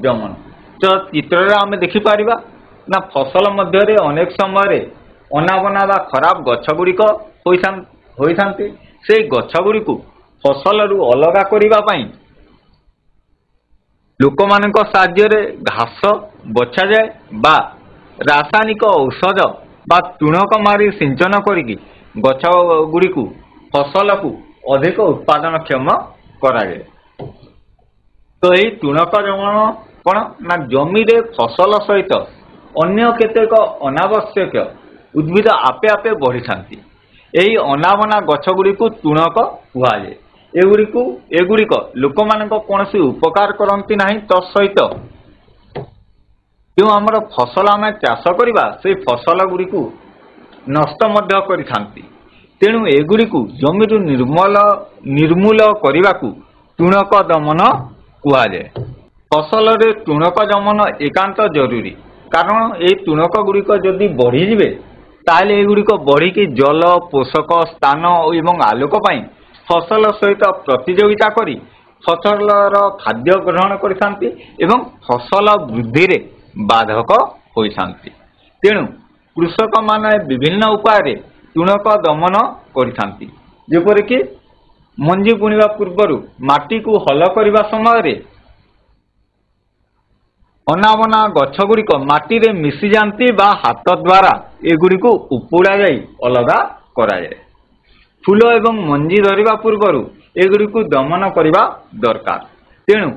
ଦମନ। ତ ଚିତ୍ରରେ ଆମେ ଦେଖିପାରିବା ନା ଫସଲ ମଧ୍ୟରେ ଅନେକ ସମୟରେ ଅନାବନା ବା ଖରାପ ଗଛ ଗୁଡ଼ିକ ହୋଇଥାନ୍ତି। ସେଇ ଗଛ ଗୁଡ଼ିକୁ ଫସଲରୁ ଅଲଗା କରିବା ପାଇଁ ଲୋକମାନଙ୍କ ସାହାଯ୍ୟରେ ଘାସ ବଛାଯାଏ ବା ରାସାୟନିକ ଔଷଧ ବା ଟୁଣକ ମାରି ସିଞ୍ଚନ କରିକି ଗଛ ଗୁଡ଼ିକୁ ଫସଲକୁ ଅଧିକ ଉତ୍ପାଦନକ୍ଷମ କରାଯାଏ। ତ ଏହି ଟୁଣକ ଦମନ କ'ଣ ନା ଜମିରେ ଫସଲ ସହିତ ଅନ୍ୟ କେତେକ ଅନାବଶ୍ୟକ ଉଦ୍ଭିଦ ଆପେ ଆପେ ବଢ଼ିଥାନ୍ତି। ଏହି ଅନାବନା ଗଛ ଗୁଡ଼ିକୁ ଟୁଣକ କୁହାଯାଏ। ଏଗୁଡ଼ିକ ଲୋକମାନଙ୍କ କୌଣସି ଉପକାର କରନ୍ତି ନାହିଁ। ତତ୍ସହିତ ଯେଉଁ ଆମର ଫସଲ ଆମେ ଚାଷ କରିବା ସେଇ ଫସଲ ଗୁଡ଼ିକୁ ନଷ୍ଟ ମଧ୍ୟ କରିଥାନ୍ତି। ତେଣୁ ଏଗୁଡ଼ିକୁ ଜମିରୁ ନିର୍ମୂଳ କରିବାକୁ ଟୁଣକ ଦମନ କୁହାଯାଏ। ଫସଲରେ ଟୁଣକ ଦମନ ଏକାନ୍ତ ଜରୁରୀ, କାରଣ ଏହି ଟୁଣକ ଗୁଡ଼ିକ ଯଦି ବଢ଼ିଯିବେ ତାହେଲେ ଏଗୁଡ଼ିକ ବଢ଼ିକି ଜଳ, ପୋଷକ ସ୍ଥାନ ଏବଂ ଆଲୋକ ପାଇଁ ଫସଲ ସହିତ ପ୍ରତିଯୋଗିତା କରି ଫସଲର ଖାଦ୍ୟ ଗ୍ରହଣ କରିଥାନ୍ତି ଏବଂ ଫସଲ ବୃଦ୍ଧିରେ ବାଧକ ହୋଇଥାନ୍ତି। ତେଣୁ କୃଷକମାନେ ବିଭିନ୍ନ ଉପାୟରେ ଟୁଣକ ଦମନ କରିଥାନ୍ତି। ଯେପରିକି ମଞ୍ଜି ବୁଣିବା ପୂର୍ବରୁ ମାଟିକୁ ହଳ କରିବା ସମୟରେ ଅନାବନା ଗଛ ଗୁଡ଼ିକ ମାଟିରେ ମିଶିଯାଆନ୍ତି ବା ହାତ ଦ୍ୱାରା ଏଗୁଡ଼ିକୁ ଉପୁଡ଼ା ଯାଇ ଅଲଗା କରାଯାଏ। ଫୁଲ ଏବଂ ମଞ୍ଜି ଧରିବା ପୂର୍ବରୁ ଏଗୁଡ଼ିକୁ ଦମନ କରିବା ଦରକାର। ତେଣୁ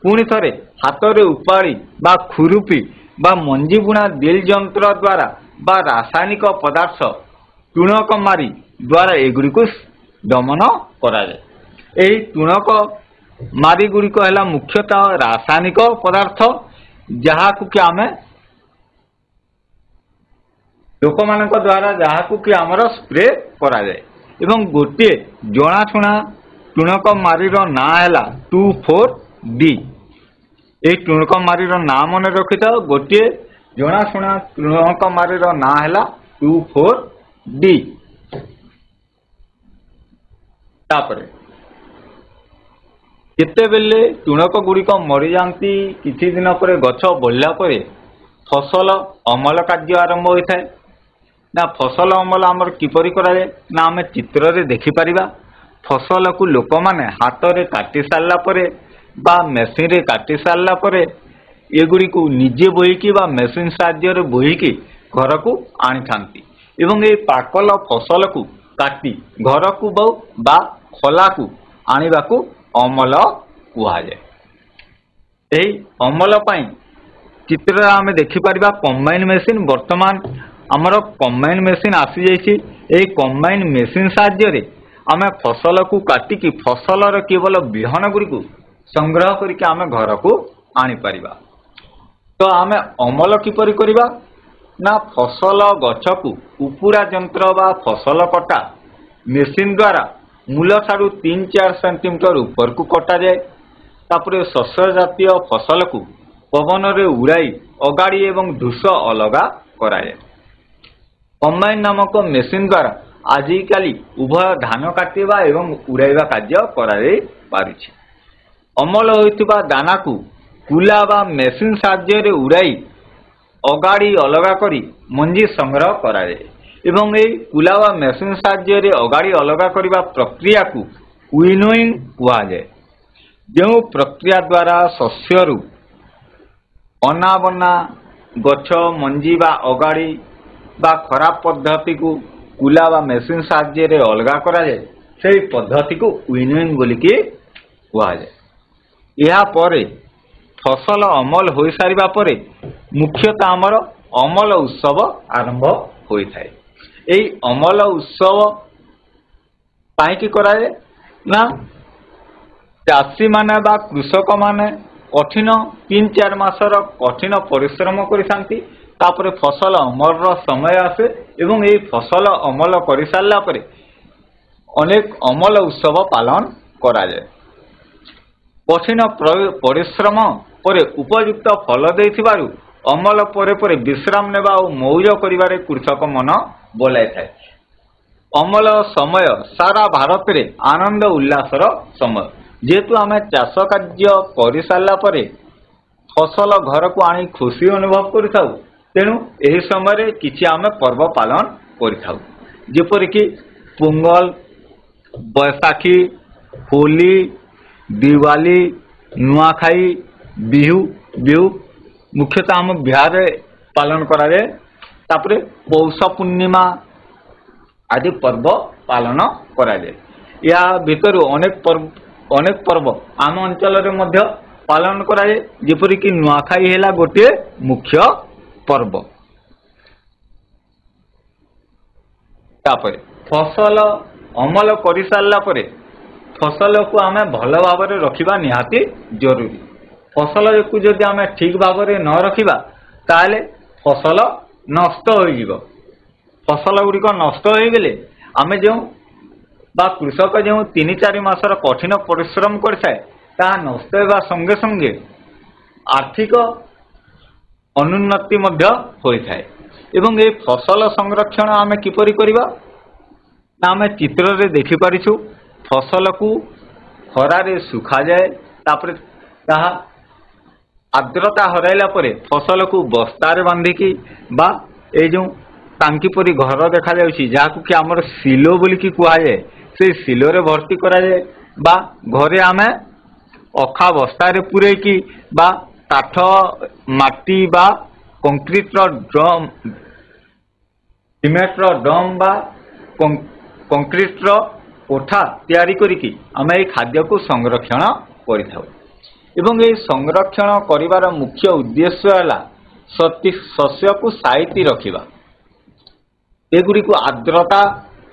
ପୁଣି ଥରେ ହାତରେ ଉପାଡ଼ି ବା ଖୁରୁପି ବା ମଞ୍ଜି ବୁଣା ଡ୍ରିଲ୍ ଯନ୍ତ୍ର ଦ୍ୱାରା ବା ରାସାୟନିକ ପଦାର୍ଥ ଟୁଣକ ମାରି ଦ୍ୱାରା ଏଗୁଡ଼ିକୁ ଦମନ କରାଯାଏ। ଏହି ଟୁଣକ ମାରି ଗୁଡ଼ିକ ହେଲା ମୁଖ୍ୟତଃ ରାସାୟନିକ ପଦାର୍ଥ, ଯାହାକୁ କି ଆମେ ଲୋକମାନଙ୍କ ଦ୍ୱାରା ଯାହାକୁ କି ଆମର ସ୍ପ୍ରେ କରାଯାଏ। ଏବଂ ଗୋଟିଏ ଜଣାଶୁଣା ଟୁଣକ ମାରିର ନାଁ ହେଲା 2,4-D। ଏହି ଟୁଣକ ମାରିର ନାଁ ମନେ ରଖିଥାଅ। ଗୋଟିଏ ଜଣାଶୁଣା ଟୁଣକ ମାରିର ନାଁ ହେଲା 2,4-D। ତାପରେ ଯେତେବେଳେ ଟୁଣକ ଗୁଡ଼ିକ ମରିଯାଆନ୍ତି, କିଛି ଦିନ ପରେ ଗଛ ବଢ଼ିଲା ପରେ ଫସଲ ଅମଳ କାର୍ଯ୍ୟ ଆରମ୍ଭ ହୋଇଥାଏ। ନା ଫସଲ ଅମଳ ଆମର କିପରି କରାଯାଏ ନା ଆମେ ଚିତ୍ରରେ ଦେଖିପାରିବା। ଫସଲକୁ ଲୋକମାନେ ହାତରେ କାଟି ସାରିଲା ପରେ ବା ମେସିନରେ କାଟି ସାରିଲା ପରେ ଏଗୁଡ଼ିକୁ ନିଜେ ବୋହିକି ବା ମେସିନ ସାହାଯ୍ୟରେ ବୋହିକି ଘରକୁ ଆଣିଥାନ୍ତି ଏବଂ ଏହି ପାକଲ ଫସଲକୁ କାଟି ଘରକୁ ବା ଖଳାକୁ ଆଣିବାକୁ ଅମଲ କୁହାଯାଏ। ଏହି ଅମଲ ପାଇଁ ଚିତ୍ରରେ ଆମେ ଦେଖିପାରିବା କମ୍ବାଇନ ମେସିନ। ବର୍ତ୍ତମାନ ଆମର କମ୍ବାଇନ ମେସିନ ଆସିଯାଇଛି। ଏହି କମ୍ବାଇନ ମେସିନ ସାହାଯ୍ୟରେ ଆମେ ଫସଲକୁ କାଟିକି ଫସଲର କେବଳ ବିହନ ଗୁଡ଼ିକୁ ସଂଗ୍ରହ କରିକି ଆମେ ଘରକୁ ଆଣିପାରିବା। ତ ଆମେ ଅମଲ କିପରି କରିବା ନା ଫସଲ ଗଛକୁ ଉପୁଡ଼ା ଯନ୍ତ୍ର ବା ଫସଲ କଟା ମେସିନ ଦ୍ୱାରା ମୂଳଠାରୁ 3-4 ସେଣ୍ଟିମିଟର ଉପରକୁ କଟାଯାଏ। ତାପରେ ଶସ୍ୟ ଜାତୀୟ ଫସଲକୁ ପବନରେ ଉଡ଼ାଇ ଅଗାଡ଼ି ଏବଂ ଧୂସ ଅଲଗା କରାଯାଏ। କମ୍ବାଇନ ନାମକ ମେସିନ ଦ୍ୱାରା ଆଜିକାଲି ଉଭୟ ଧାନ କାଟିବା ଏବଂ ଉଡ଼ାଇବା କାର୍ଯ୍ୟ କରାଯାଇ ପାରୁଛି। ଅମଳ ହୋଇଥିବା ଦାନାକୁ କୁଲା ବା ମେସିନ ସାହାଯ୍ୟରେ ଉଡ଼ାଇ ଅଗାଡ଼ି ଅଲଗା କରି ମଞ୍ଜି ସଂଗ୍ରହ କରାଯାଏ ଏବଂ ଏହି କୁଲା ବା ମେସିନ ସାହାଯ୍ୟରେ ଅଗାଡ଼ି ଅଲଗା କରିବା ପ୍ରକ୍ରିୟାକୁ ୱିନୋଇଂ କୁହାଯାଏ। ଯେଉଁ ପ୍ରକ୍ରିୟା ଦ୍ୱାରା ଶସ୍ୟରୁ ଅନାବନା ଗଛ, ମଞ୍ଜି ବା ଅଗାଡ଼ି ବା ଖରାପ ପଦ୍ଧତିକୁ କୁଲା ବା ମେସିନ ସାହାଯ୍ୟରେ ଅଲଗା କରାଯାଏ, ସେହି ପଦ୍ଧତିକୁ ୱିନୋଇଂ ବୋଲିକି କୁହାଯାଏ। ଏହାପରେ ଫସଲ ଅମଲ ହୋଇସାରିବା ପରେ ମୁଖ୍ୟତଃ ଆମର ଅମଲ ଉତ୍ସବ ଆରମ୍ଭ ହୋଇଥାଏ। ଏହି ଅମଲ ଉତ୍ସବ କାହିଁକି କରାଯାଏ ନା ଚାଷୀ ମାନେ ବା କୃଷକ ମାନେ କଠିନ 3-4 ମାସର କଠିନ ପରିଶ୍ରମ କରିଥାନ୍ତି। ତାପରେ ଫସଲ ଅମଳର ସମୟ ଆସେ ଏବଂ ଏହି ଫସଲ ଅମଳ କରିସାରିଲା ପରେ ଅନେକ ଅମଳ ଉତ୍ସବ ପାଳନ କରାଯାଏ। କଠିନ ପରିଶ୍ରମ ପରେ ଉପଯୁକ୍ତ ଫଳ ଦେଇଥିବାରୁ ଅମଳ ପରେ ପରେ ବିଶ୍ରାମ ନେବା ଓ ମଉଜ କରିବାରେ କୃଷକ ମନ ବଳାଇଥାଏ। ଅମଳ ସମୟ ସାରା ଭାରତରେ ଆନନ୍ଦ ଉଲ୍ଲାସର ସମୟ। ଯେହେତୁ ଆମେ ଚାଷ କାର୍ଯ୍ୟ କରିସାରିଲା ପରେ ଫସଲ ଘରକୁ ଆଣି ଖୁସି ଅନୁଭବ କରିଥାଉ, ତେଣୁ ଏହି ସମୟରେ କିଛି ଆମେ ପର୍ବ ପାଳନ କରିଥାଉ। ଯେପରିକି ପୋଙ୍ଗଲ, ବୈଶାଖୀ, ହୋଲି, ଦିୱାଲି, ନୂଆଖାଇ, ବିହୁ ମୁଖ୍ୟତଃ ଆମ ବିହାରରେ ପାଳନ କରାଯାଏ। ତାପରେ ପୌଷ ପୂର୍ଣ୍ଣିମା ଆଦି ପର୍ବ ପାଳନ କରାଯାଏ। ଏହା ଭିତରୁ ଅନେକ ପର୍ବ ଆମ ଅଞ୍ଚଳରେ ମଧ୍ୟ ପାଳନ କରାଯାଏ। ଯେପରିକି ନୂଆଖାଇ ହେଲା ଗୋଟିଏ ମୁଖ୍ୟ ପର୍ବ। ତାପରେ ଫସଲ ଅମଳ କରିସାରିଲା ପରେ ଫସଲକୁ ଆମେ ଭଲ ଭାବରେ ରଖିବା ନିହାତି ଜରୁରୀ। ଫସଲକୁ ଯଦି ଆମେ ଠିକ ଭାବରେ ନ ରଖିବା ତାହେଲେ ଫସଲ ନଷ୍ଟ ହୋଇଯିବ। ଫସଲ ଗୁଡ଼ିକ ନଷ୍ଟ ହୋଇଗଲେ ଆମେ ବା କୃଷକ ଯେଉଁ 3-4 ମାସର କଠିନ ପରିଶ୍ରମ କରିଥାଏ ତାହା ନଷ୍ଟ ହେବା ସଙ୍ଗେ ସଙ୍ଗେ ଆର୍ଥିକ ଅନୁନ୍ନତି ମଧ୍ୟ ହୋଇଥାଏ। ଏବଂ ଏହି ଫସଲ ସଂରକ୍ଷଣ ଆମେ କିପରି କରିବା ନା ଆମେ ଚିତ୍ରରେ ଦେଖିପାରିଛୁ। ଫସଲକୁ ଖରାରେ ଶୁଖାଯାଏ। ତାପରେ ତାହା ଆର୍ଦ୍ରତା ହରାଇଲା ପରେ ଫସଲକୁ ବସ୍ତାରେ ବାନ୍ଧିକି ବା ଏଇ ଯେଉଁ ଟାଙ୍କି ପରି ଘର ଦେଖାଯାଉଛି ଯାହାକୁ କି ଆମର ସିଲୋ ବୋଲିକି କୁହାଯାଏ, ସେଇ ସିଲୋରେ ଭର୍ତ୍ତି କରାଯାଏ। ବା ଘରେ ଆମେ ଅଖା ବସ୍ତାରେ ପୂରେଇକି ବା କାଠ, ମାଟି ବା କଂକ୍ରିଟର ଡ୍ରମ୍, ସିମେଣ୍ଟର ଡ୍ରମ୍ ବା କଂକ୍ରିଟର କୋଠା ତିଆରି କରିକି ଆମେ ଏହି ଖାଦ୍ୟକୁ ସଂରକ୍ଷଣ କରିଥାଉ। ଏବଂ ଏହି ସଂରକ୍ଷଣ କରିବାର ମୁଖ୍ୟ ଉଦ୍ଦେଶ୍ୟ ହେଲା ଶସ୍ୟକୁ ସାଇତି ରଖିବା। ଏଗୁଡ଼ିକୁ ଆର୍ଦ୍ରତା,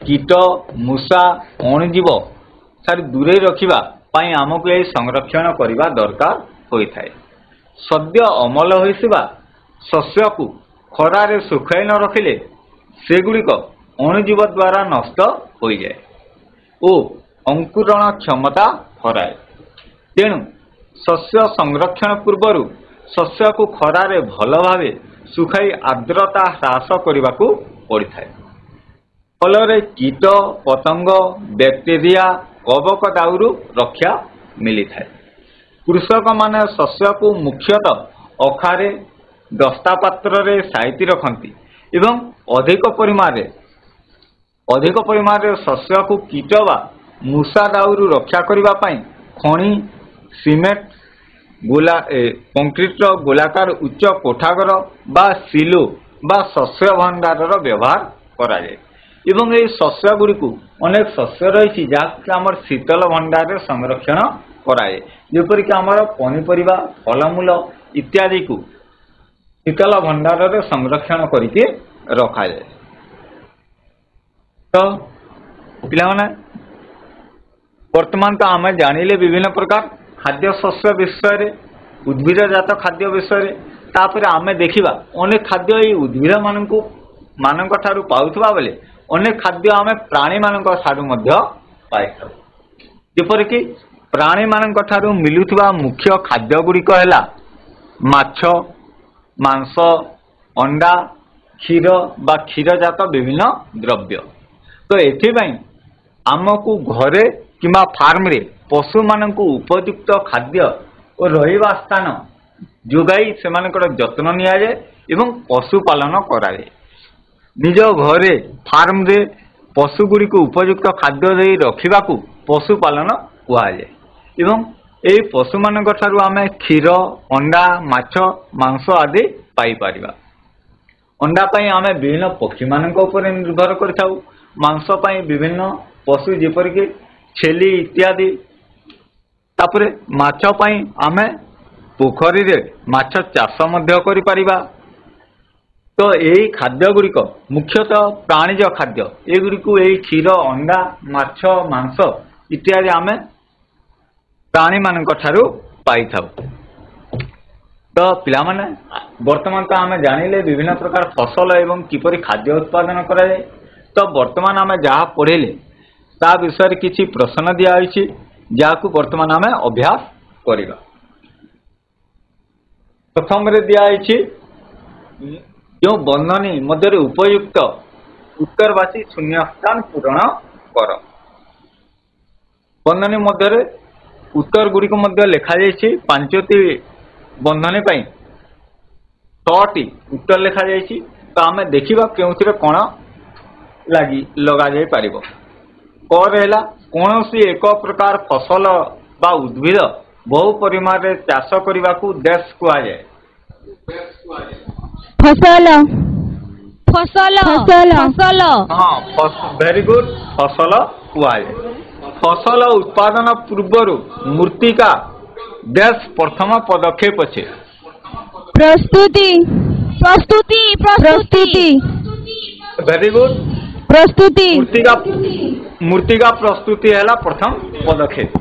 କୀଟ, ମୂଷା, ଅଣୁଜୀବ ଠାରୁ ଦୂରେଇ ରଖିବା ପାଇଁ ଆମକୁ ଏହି ସଂରକ୍ଷଣ କରିବା ଦରକାର ହୋଇଥାଏ। ସଦ୍ୟ ଅମଳ ହୋଇଥିବା ଶସ୍ୟକୁ ଖରାରେ ଶୁଖାଇ ନ ରଖିଲେ ସେଗୁଡ଼ିକ ଅଣୁଜୀବ ଦ୍ୱାରା ନଷ୍ଟ ହୋଇଯାଏ ଓ ଅଙ୍କୁରଣ କ୍ଷମତା ହରାଏ। ତେଣୁ ଶସ୍ୟ ସଂରକ୍ଷଣ ପୂର୍ବରୁ ଶସ୍ୟକୁ ଖରାରେ ଭଲ ଭାବେ ଶୁଖାଇ ଆର୍ଦ୍ରତା ହ୍ରାସ କରିବାକୁ ପଡ଼ିଥାଏ। ଫଳରେ କୀଟ, ପତଙ୍ଗ, ବ୍ୟାକ୍ଟେରିଆ, କବକ ଦାଉରୁ ରକ୍ଷା ମିଳିଥାଏ। କୃଷକମାନେ ଶସ୍ୟକୁ ମୁଖ୍ୟତଃ ଅଖାରେ, ଦସ୍ତା ପାତ୍ରରେ ସାଇତି ରଖନ୍ତି ଏବଂ ଅଧିକ ପରିମାଣରେ ଶସ୍ୟକୁ କୀଟ ବା ମୂଷା ଦାଉରୁ ରକ୍ଷା କରିବା ପାଇଁ ଖଣି, ସିମେଣ୍ଟ, କଂକ୍ରିଟର ଗୋଲାକାର ଉଚ୍ଚ କୋଠାଘର ବା ସିଲୋ ବା ଶସ୍ୟ ଭଣ୍ଡାରର ବ୍ୟବହାର କରାଯାଏ। ଏବଂ ଏହି ଶସ୍ୟ ଗୁଡ଼ିକୁ ଅନେକ ଶସ୍ୟ ରହିଛି ଯାହାକୁ ଆମର ଶୀତଳ ଭଣ୍ଡାରରେ ସଂରକ୍ଷଣ କରାଯାଏ। ଯେପରିକି ଆମର ପନିପରିବା, ଫଳମୂଳ ଇତ୍ୟାଦିକୁ ଶୀତଳ ଭଣ୍ଡାରରେ ସଂରକ୍ଷଣ କରିକି ରଖାଯାଏ। ତ ପିଲାମାନେ ବର୍ତ୍ତମାନ ତ ଆମେ ଜାଣିଲେ ବିଭିନ୍ନ ପ୍ରକାର ଖାଦ୍ୟ ଶସ୍ୟ ବିଷୟରେ, ଉଦ୍ଭିଦଜାତ ଖାଦ୍ୟ ବିଷୟରେ। ତାପରେ ଆମେ ଦେଖିବା ଅନେକ ଖାଦ୍ୟ ଏହି ଉଦ୍ଭିଦ ମାନଙ୍କ ଠାରୁ ପାଉଥିବା ବେଳେ ଅନେକ ଖାଦ୍ୟ ଆମେ ପ୍ରାଣୀମାନଙ୍କ ଠାରୁ ମଧ୍ୟ ପାଇଥାଉ। ଯେପରିକି ପ୍ରାଣୀମାନଙ୍କ ଠାରୁ ମିଳୁଥିବା ମୁଖ୍ୟ ଖାଦ୍ୟ ଗୁଡ଼ିକ ହେଲା ମାଛ, ମାଂସ, ଅଣ୍ଡା, କ୍ଷୀର ବା କ୍ଷୀରଜାତ ବିଭିନ୍ନ ଦ୍ରବ୍ୟ। ତ ଏଥିପାଇଁ ଆମକୁ ଘରେ କିମ୍ବା ଫାର୍ମରେ ପଶୁମାନଙ୍କୁ ଉପଯୁକ୍ତ ଖାଦ୍ୟ ଓ ରହିବା ସ୍ଥାନ ଯୋଗାଇ ସେମାନଙ୍କର ଯତ୍ନ ନିଆଯାଏ ଏବଂ ପଶୁପାଳନ କରାଯାଏ। ନିଜ ଘରେ ଫାର୍ମରେ ପଶୁଗୁଡ଼ିକୁ ଉପଯୁକ୍ତ ଖାଦ୍ୟ ଦେଇ ରଖିବାକୁ ପଶୁପାଳନ କୁହାଯାଏ। ଏବଂ ଏହି ପଶୁମାନଙ୍କ ଠାରୁ ଆମେ କ୍ଷୀର, ଅଣ୍ଡା, ମାଛ, ମାଂସ ଆଦି ପାଇପାରିବା। ଅଣ୍ଡା ପାଇଁ ଆମେ ବିଭିନ୍ନ ପକ୍ଷୀମାନଙ୍କ ଉପରେ ନିର୍ଭର କରିଥାଉ। ମାଂସ ପାଇଁ ବିଭିନ୍ନ ପଶୁ ଯେପରିକି ଛେଳି ଇତ୍ୟାଦି। ତାପରେ ମାଛ ପାଇଁ ଆମେ ପୋଖରୀରେ ମାଛ ଚାଷ ମଧ୍ୟ କରିପାରିବା। ତ ଏହି ଖାଦ୍ୟ ଗୁଡ଼ିକ ମୁଖ୍ୟତଃ ପ୍ରାଣୀଜ ଖାଦ୍ୟ। ଏଗୁଡ଼ିକୁ ଏହି କ୍ଷୀର, ଅଣ୍ଡା, ମାଛ, ମାଂସ ଇତ୍ୟାଦି ଆମେ प्राणी मानक ठारू पाई थाउ। तो पिला माने वर्तमान तो आम जानिले विभिन्न प्रकार फसल एवं किपरि खाद्य उत्पादन करा जाए। तो वर्तमान आम जहाँ पढ़ेले ता विषय किछि प्रश्न दिया होइछि जाकु वर्तमान आम अभ्यास करिबा। प्रथम रे दिया होइछि जो बंधनी मध्य उपयुक्त उत्तरवाची शून्य स्थान पूरण कर। बंधनी मध्य उत्तर गुड़िक लिखा जाइछि पांचटी बंधनी पाई 6टी उत्तर लिखा जाइछि। तो आम देखिबा केउथिरे कोन लागि लगा जाय परिबो। क रहला कोनोसी एक प्रकार फसल बा उद्भिद बहु परिमाण रे चाष करिबाकू देश कुआ जाय। फसल फसल फसल फसल हाँ वेरी गुड फसल कुआ जाय। फसल उत्पादन पूर्व मूर्तिका देश प्रथम पदक्षेप अच्छे प्रस्तुति प्रस्तुति प्रस्तुति वेरी गुड प्रस्तुति मूर्तिका प्रस्तुति है प्रथम पदक्षेप।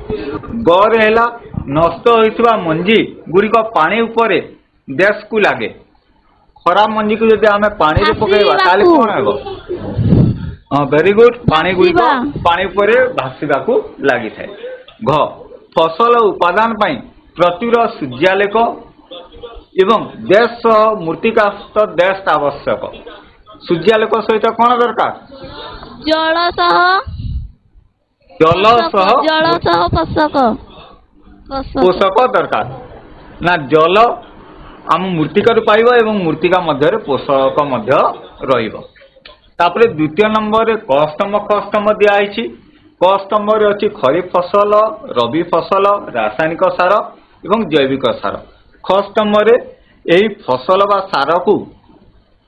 गरे है नष्ट होइथिबा मंजी गुड़िक पानी उपरे देश को लगे। खराब मंजी को जब आम पानी रे पकेबा ताले कोन हेबो। हाँ वेरी गुड पानी गुड़िक पानी उपरे भासीबाकू लागि थाए। घ फसल उत्पादन पाई प्रचुर सूर्यालेख एवं देश मूर्तिकास्थ देश आवश्यक। सूर्यालेख सहित कौन दरकार जल सह पोषक दरकार ना जल आम मूर्तिका पाइबा एवं मूर्तिका मध्य पोषक मध्य रहिबो। तापरे द्वितीय नंबर क स्तंभ ख स्तंभ दिया आइछि। क स्तंभ रे अछि खरीफ फसल रबी फसल रासायनिक सार एवं जैविक सार। ख स्तंभ रे एही फसल बा सार को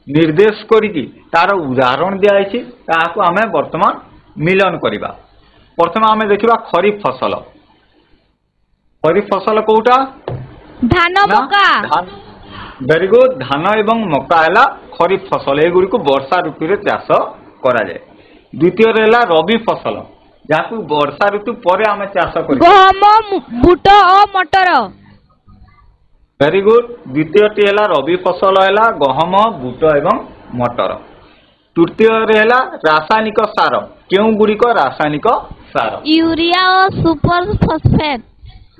निर्देश करिकी तार उदाहरण दिया आइछि। ताहाकू आमे वर्तमान मिलन करिबा। प्रथम आमे देखिबा खरीफ फसल। खरीफ फसल कोउटा धान मका। वेरी गुड धान एवं मका है खरीफ फसल एगुड़ी को वर्षा ऋतु रे चाष करा जाए। द्वितीय रहला रबी फसल जहाँ वर्षा ऋतु पर आम चाष कर गहम बूट और मटर। वेरी गुड द्वितीय टी है रबी फसल है गहम बूट एवं मटर। तृतीय रहला रासायनिक सार केउ गुड़िक रासायनिक सार यूरिया और सुपर फॉस्फेट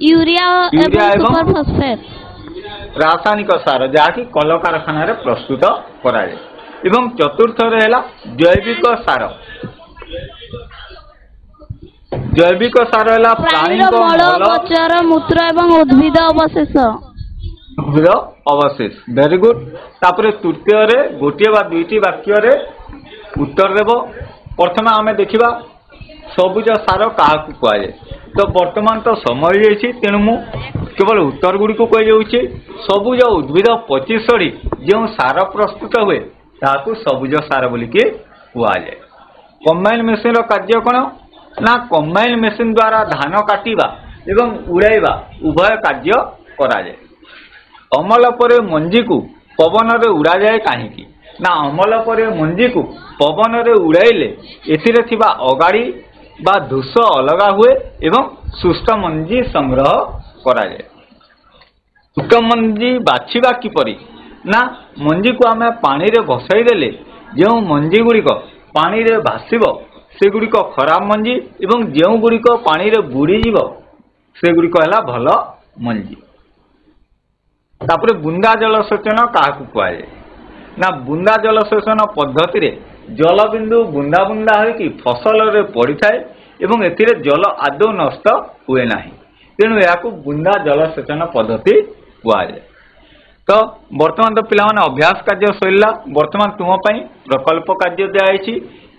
यूरिया एवं सुपर फॉस्फेट रासायनिक सार जहाँकि कल कारखाना प्रस्तुत करा जाए। एवं चतुर्थ रहला जैविक सार। जैविक सार है प्राणी मल मूत्र एवं उद्भिद अवशेष। Very good. तापरे तृतीय रे गोटे बा दुईटी वाक्य रे उत्तर देव। प्रथम आमे देखिबा सबुज सार काहाकू कुआ जाए। तो वर्तमान तो समय जाइछि तेणु मु केवल उत्तर गुड़ी को कह जाऊँगी। सबुज उद्भिद पची सड़ी जो सार प्रस्तुत हुए ताकू सबुज सार बोलिकी कुआ जाए। कंबाइन मेसीन कार्य कौन ना कंबाइन मेसीन द्वारा धान काटिबा एवं उड़ाइबा उभय कार्य करा जाए। अमल पर मंजी को पवन रे उड़ा जाए कहीं ना अमल पर मंजी को पवन रे उड़ाइले एथिरे थिबा अगाड़ी बा धूस अलगा हुए एवं सुस्थ मंजी संग्रह करा जाए। उत्तम मंजी बाछिबा किपरि ना मंजी को आमे पानी रे भसाई देले जो मंजी गुड़िक पानी रे भासिबो से गुड़िक खराब मंजी एवं जो गुड़िक पानी रे बुड़ी जीवो से गुड़िक हला भल मंजी। तापरे बुंदा जल सेचन काहाकू कुआ जाए ना बुंदा जल सेचन पद्धति रे जल बिंदु बुंदा बुंदा होइकी फसल रे पड़ी थाए एवं एथिरे जल आदौ नष्ट हुए नाही तेणु याकू बुंदा जल सेचन पद्धति कुआ जाए। तो वर्तमान तो पिला माने अभ्यास कार्य सैला। वर्तमान तुम पई प्रकल्प कार्य दियाइछि।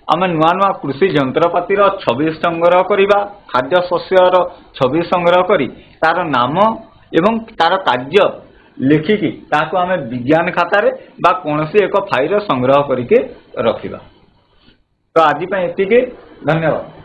आमे नुआ नुआ कृषि यंत्रपातिर छवि संग्रह करिबा खाद्य शस्यर छवि संग्रह करी तार नाम एवं तार कार्य लिखिकी ताकू आमे विज्ञान खातारे बा कोनोसी एक फाइल संग्रह करिके रखिबा। तो आज पई एतिके धन्यवाद।